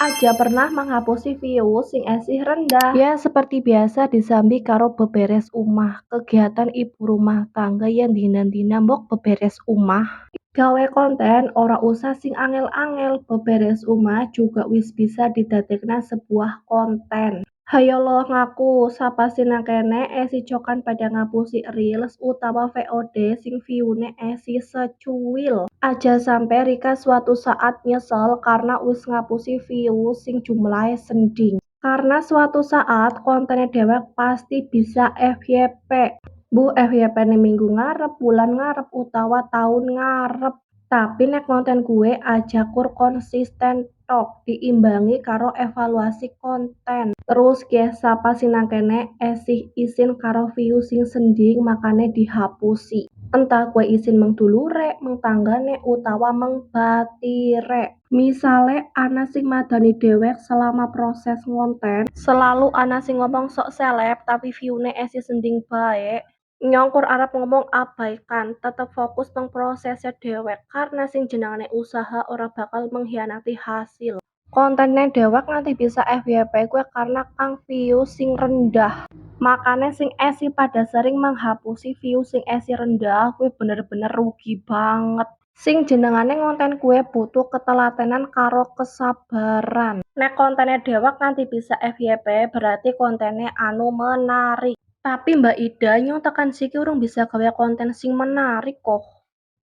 aja pernah menghapusi view sing esih rendah. Ya seperti biasa disambi karo beberes umah, kegiatan ibu rumah tangga yang dina-dina mbok beberes umah. Gawe konten ora usah sing angel-angel, beberes umah juga wis bisa didadekna sebuah konten. Hayo lo ngaku, sapa sih nang kene esi cokan pada ngapusi reels utawa VOD sing viewne esi secuil. Aja sampai Rika suatu saat nyesel karena wis ngapusi view sing jumlahe sending. Karena suatu saat kontennya dewek pasti bisa FYP. Bu FYP nih minggu ngarep, bulan ngarep, utawa tahun ngarep. Tapi nek konten gue aja kur konsisten tok diimbangi karo evaluasi konten. Terus guys, sapa sing nang kene esih izin karo view sing sending makane dihapusi. Entah gue izin meng dulure, meng tanggane, utawa meng batire. Misale ana sing madani dewek selama proses ngonten, selalu ana sing ngomong sok seleb tapi viewne esih sending bae. Nyongkur arep ngomong abaikan, tetep fokus peng prosesnya dewek karena sing jenengane usaha ora bakal mengkhianati hasil. Kontennya dewek nanti bisa FYP gue karena kang view sing rendah. Makanya sing esi pada sering menghapusi view sing esi rendah, gue bener-bener rugi banget. Sing jenengane ngonten gue butuh ketelatenan karo kesabaran. Nek kontennya dewek nanti bisa FYP berarti kontennya anu menarik. Tapi Mbak Ida nyontekan siki urung bisa gawe konten sing menarik kok.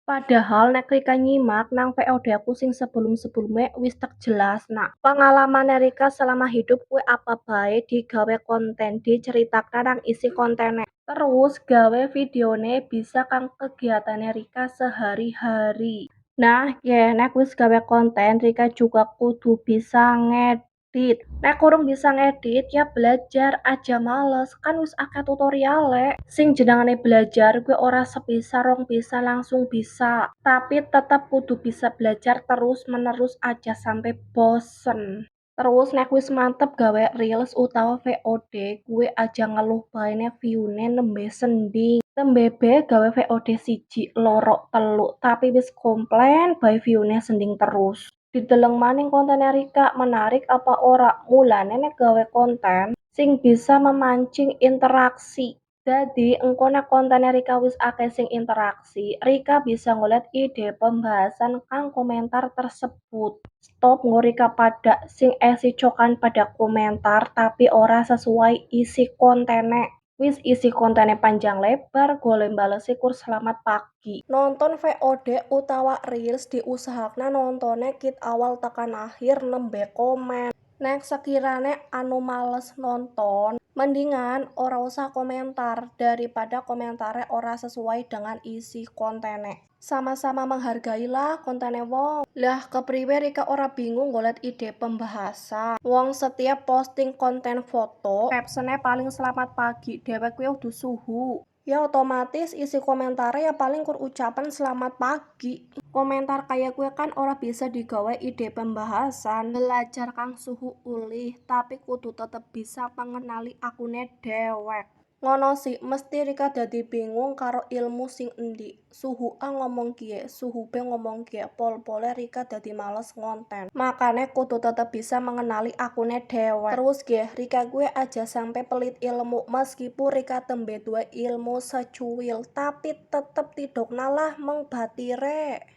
Padahal nek Rika nyimak nang VOD aku sing sebelum-sebelumnya wis tak jelas nak. Pengalaman Rika selama hidup kue apa bae digawe konten, diceritakan nang isi kontennya. Terus gawe videone bisa kang kegiatannya Rika sehari-hari. Nah, ya nek wis gawe konten Rika juga kudu bisa ngedit. Nek kurang bisa ngedit ya belajar aja males kan wis akeh tutoriale. Sing jenengane belajar gue ora sepisa rong bisa langsung bisa. Tapi tetap kudu bisa belajar terus menerus aja sampai bosen. Terus nek wis mantep gawe reels utawa VOD, gue aja ngeluh baene viewne nembe sending. Tembe be gawe VOD siji, loro, telu, tapi wis komplain bae viewne sending terus. Dideleng maning kontennya Rika menarik apa ora? Mulane nek gawe konten sing bisa memancing interaksi. Jadi engko nek kontennya Rika wis akeh sing interaksi, Rika bisa ngeliat ide pembahasan kang komentar tersebut. Stop ngorika pada sing esi cokan pada komentar tapi ora sesuai isi kontene. Wis isi kontennya panjang lebar, golem balesi kur selamat pagi. Nonton VOD utawa reels diusahakna nontonnya kit awal tekan akhir nembe komen. Nek sekirane anu males nonton, mendingan ora usah komentar daripada komentarnya ora sesuai dengan isi kontene. Sama-sama menghargailah kontene wong. Lah kepriwe Rika ora bingung golek ide pembahasan. Wong setiap posting konten foto, captionnya paling selamat pagi, dewek kuwi udah suhu. Ya otomatis isi komentarnya ya paling kur ucapan selamat pagi. Komentar kayak gue kan ora bisa digawe ide pembahasan. Belajar kang suhu ulih, tapi kudu tetep bisa mengenali akune dewek. Ngono sih, mesti Rika dadi bingung karo ilmu sing endi. Suhu A ngomong kie, suhu B ngomong kie, pol-pole Rika dadi males ngonten. Makane kudu tetep bisa mengenali akune dewek. Terus gie, Rika gue aja sampai pelit ilmu meskipun Rika tembe dua ilmu secuil, tapi tetep tidok nalah mengbatire.